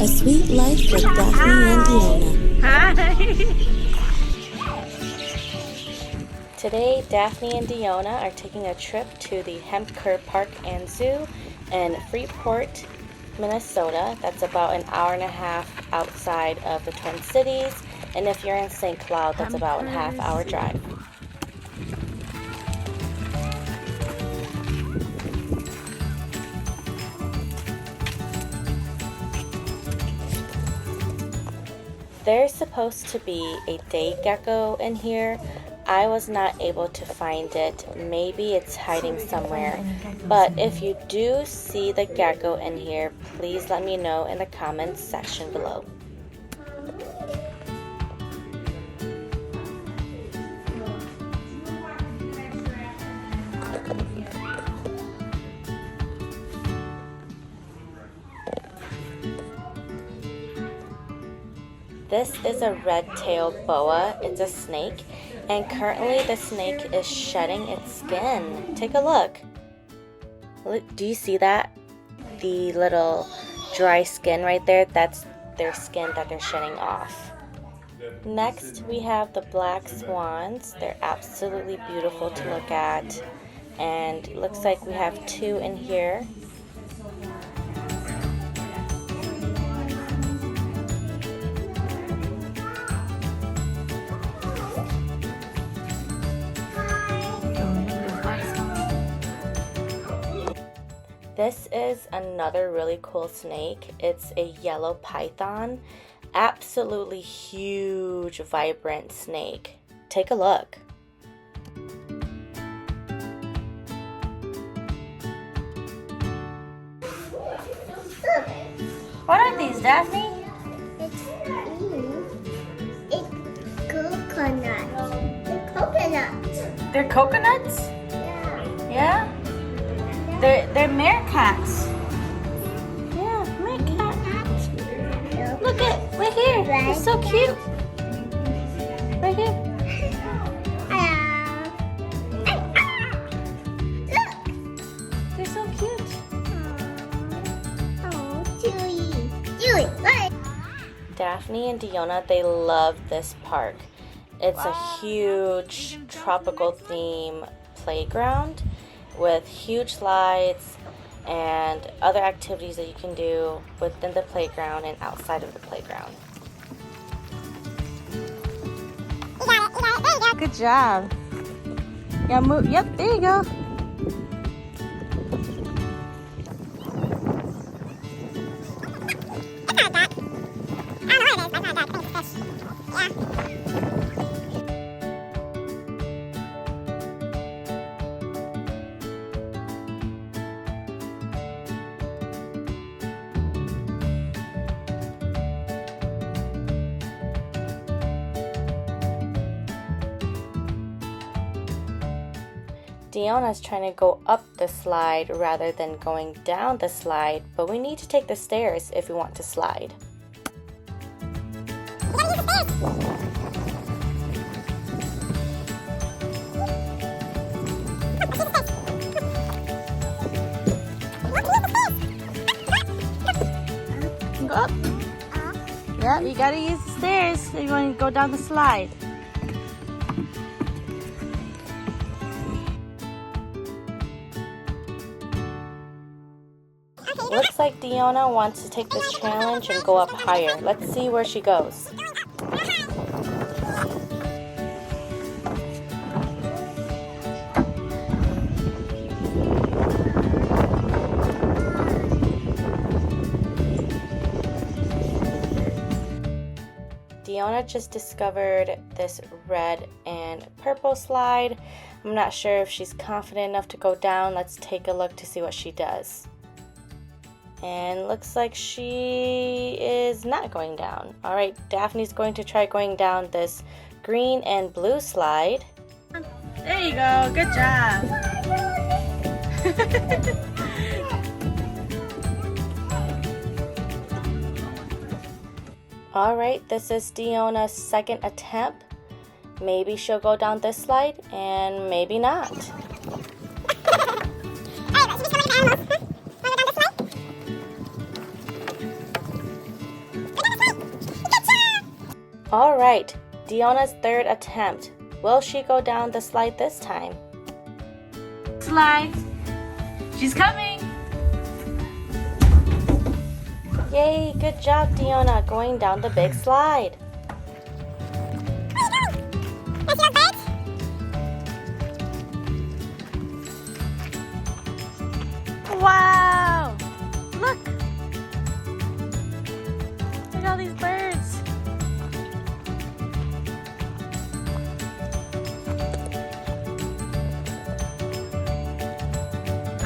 A Sweet Life with Daphne and Diona. Hi! Today, Daphne and Diona are taking a trip to the Hemker Park and Zoo in Freeport, Minnesota. That's about an hour and a half outside of the Twin Cities. And if you're in St. Cloud, that's about a half-hour drive. There's supposed to be a day gecko in here. I was not able to find it. Maybe it's hiding somewhere. But if you do see the gecko in here, please let me know in the comments section below. This is a red tail boa. It's a snake, and currently the snake is shedding its skin. Take a look. Look, do you see that? The little dry skin right there, that's their skin that they're shedding off. Next, we have the black swans. They're absolutely beautiful to look at, and it looks like we have two in here. This is another really cool snake. It's a yellow python. Absolutely huge, vibrant snake. Take a look. What are these, Daphne? It's coconut. They're coconuts. They're coconuts? Yeah. Yeah? They're meerkats. Yeah, meerkats. Look at right here. They're so cute. Right here. Look. They're so cute. Oh, Chewy. Chewy, what? Daphne and Diona, they love this park. It's a huge tropical theme playground with huge slides and other activities that you can do within the playground and outside of the playground. You got it, there you go. Good job. Yeah, move. Yep, there you go. Diona's trying to go up the slide rather than going down the slide, but we need to take the stairs if we want to slide. Go up. Yeah, you gotta use the stairs if you want to go down the slide. Looks like Diona wants to take this challenge and go up higher. Let's see where she goes. Diona just discovered this red and purple slide. I'm not sure if she's confident enough to go down. Let's take a look to see what she does. And looks like she is not going down. All right, Daphne's going to try going down this green and blue slide. There you go, good job. All right, this is Diona's second attempt. Maybe she'll go down this slide and maybe not. All right, Diona's third attempt. Will she go down the slide this time? Slide. She's coming. Yay, good job, Diona, going down the big slide. Wow! Look! Look at all these birds.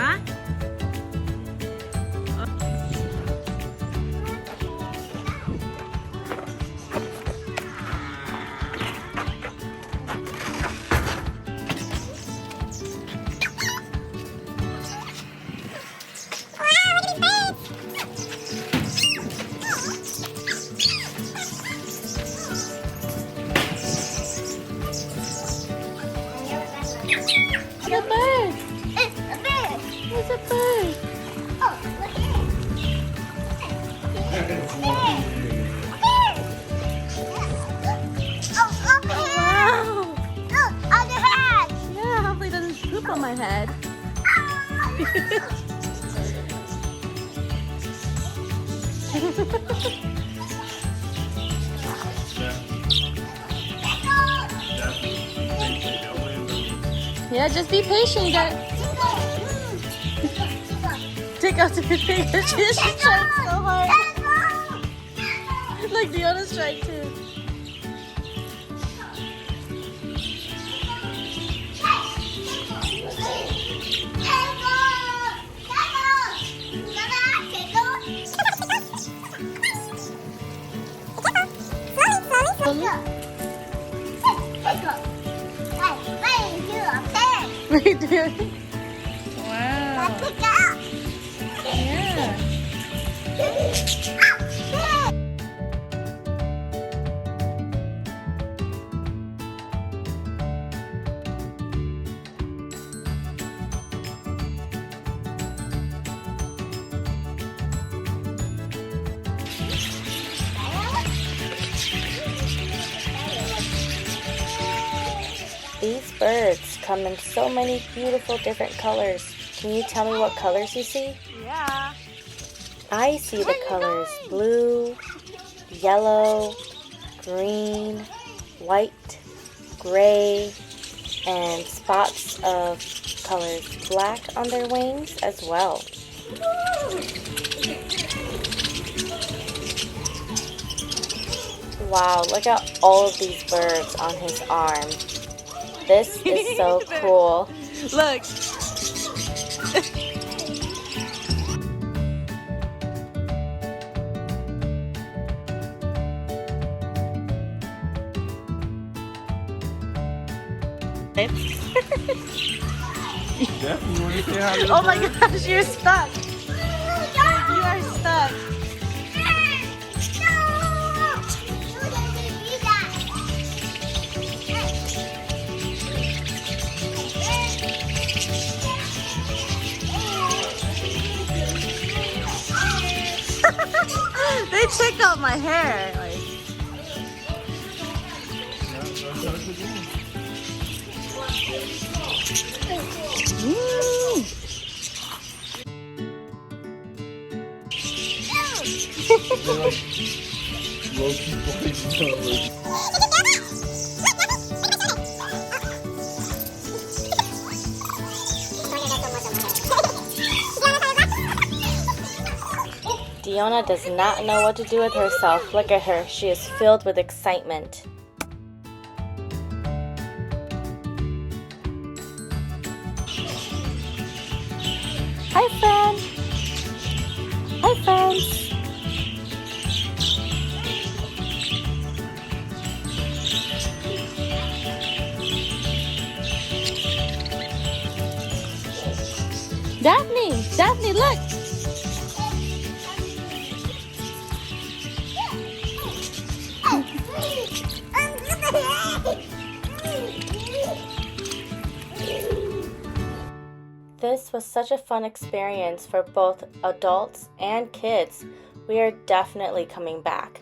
Huh? It's a bird! It's a bird! It's a bird! Oh, look at it! Oh, up here! Wow! Look, on the head! Yeah, hopefully it doesn't poop on my head. Yeah, just be patient. You gotta take out the finger. She's trying so hard. Look, Diona's trying too. What are you doing? Wow. Yeah. These birds come in so many beautiful different colors. Can you tell me what colors you see? Yeah. I see the colors blue, yellow, green, white, gray, and spots of colors black on their wings as well. Wow, look at all of these birds on his arm. This is so cool. Look. Daphne, you want to say hi to the Oh my bird? gosh, you're stuck. You are stuck. They checked out my hair. Like. Woo. They're like low-key boys, you know, like- Diona does not know what to do with herself. Look at her. She is filled with excitement. Hi, friend. Hi, friends. Daphne, look. This was such a fun experience for both adults and kids. We are definitely coming back.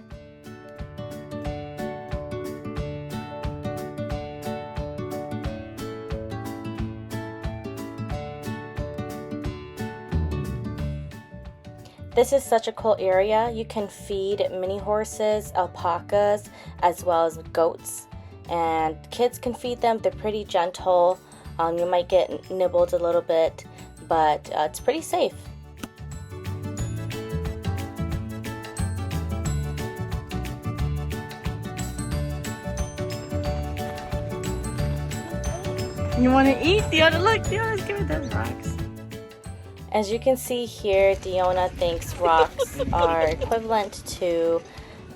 This is such a cool area. You can feed mini horses, alpacas, as well as goats. And kids can feed them. They're pretty gentle. You might get nibbled a little bit, but it's pretty safe. You want to eat? Diona, look, Diona's giving them rocks. As you can see here, Diona thinks rocks are equivalent to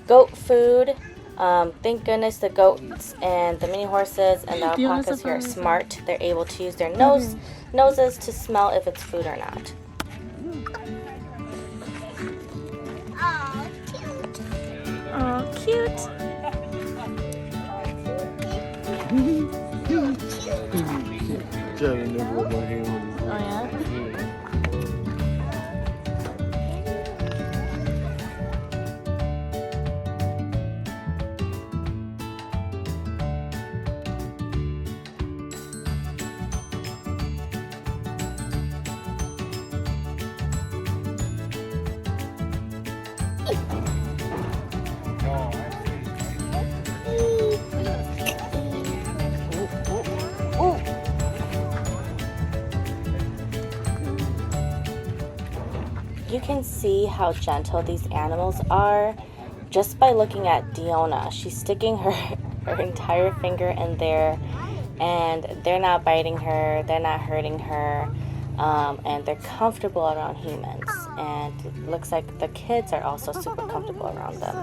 goat food. Thank goodness the goats and the mini horses and the alpacas here are smart. They're able to use their noses to smell if it's food or not. Oh, cute. Trying to nibble up my hand. Oh, yeah? You can see how gentle these animals are just by looking at Diona. She's sticking her entire finger in there, and they're not biting her, they're not hurting her, and they're comfortable around humans. And it looks like the kids are also super comfortable around them.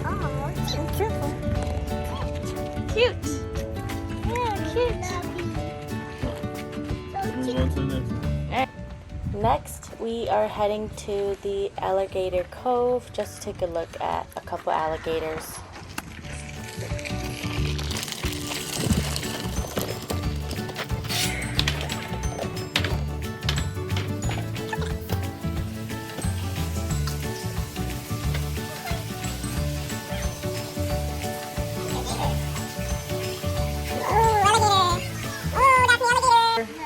Oh, careful. Cute. Yeah, cute. Move on to the next one. Next, we are heading to the Alligator Cove just to take a look at a couple alligators.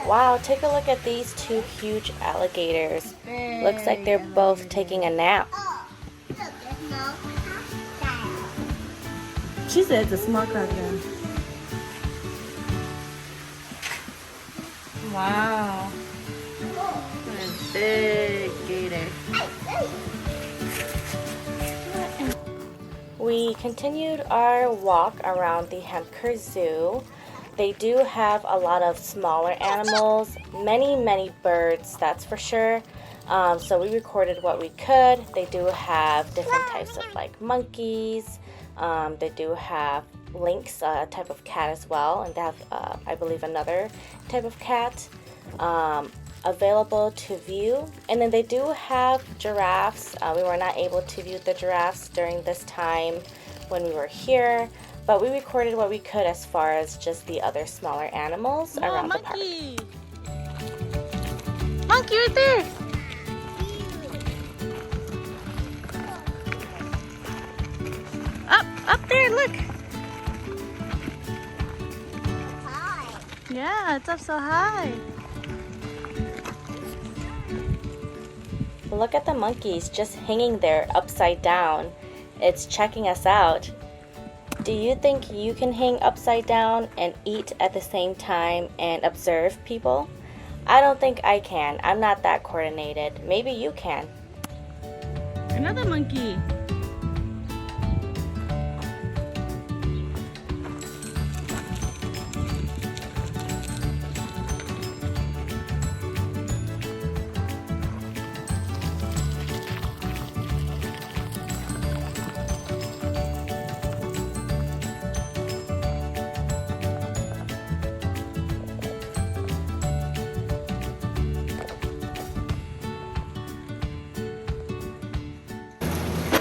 Wow, take a look at these two huge alligators. Looks like they're both taking a nap. She said it's a small crocodile. Wow. What a big gator. We continued our walk around the Hemker Zoo. They do have a lot of smaller animals, many birds, that's for sure. So we recorded what we could. They do have different types of like monkeys. They do have lynx, a type of cat as well, and they have, I believe, another type of cat available to view. And then they do have giraffes. We were not able to view the giraffes during this time when we were here. But we recorded what we could as far as just the other smaller animals around the park. Monkey right there! Up there, look! Yeah, it's up so high. Look at the monkeys just hanging there upside down. It's checking us out. Do you think you can hang upside down and eat at the same time and observe people? I don't think I can. I'm not that coordinated. Maybe you can. Another monkey.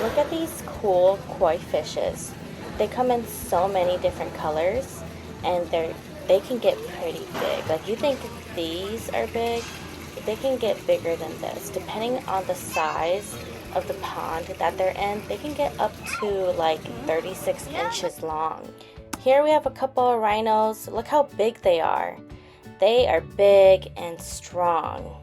Look at these cool koi fishes. They come in so many different colors, and they can get pretty big. Like, you think these are big, they can get bigger than this. Depending on the size of the pond that they're in, they can get up to like 36 inches long. Here we have a couple of rhinos. Look how big they are. They are big and strong.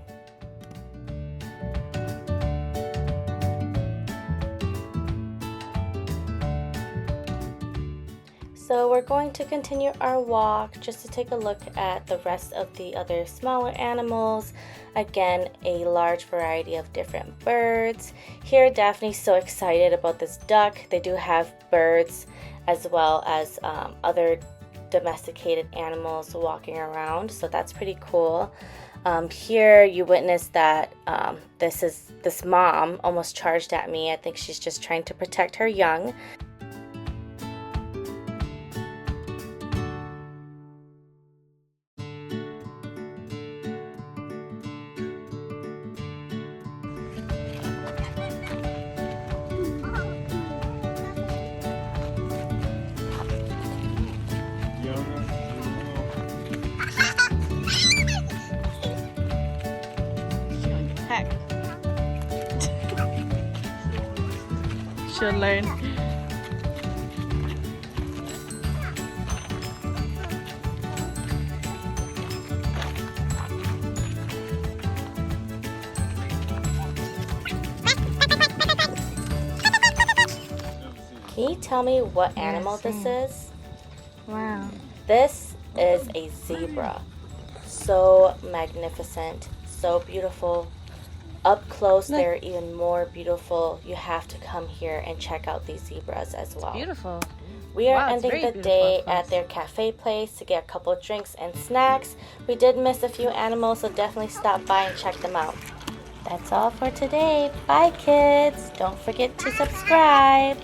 So we're going to continue our walk just to take a look at the rest of the other smaller animals. Again, a large variety of different birds. Here Daphne's so excited about this duck. They do have birds as well as other domesticated animals walking around, so that's pretty cool. Here you witness that this mom almost charged at me. I think she's just trying to protect her young. Heck. She'll learn. Can you tell me what animal this is? Wow. This is a zebra. So magnificent, so beautiful. Up close, they're even more beautiful. You have to come here and check out these zebras as well. Beautiful. We are Wow, it's ending very the beautiful day up close. at their cafe place to get a couple of drinks and snacks. We did miss a few animals, so definitely stop by and check them out. That's all for today. Bye, kids. Don't forget to subscribe.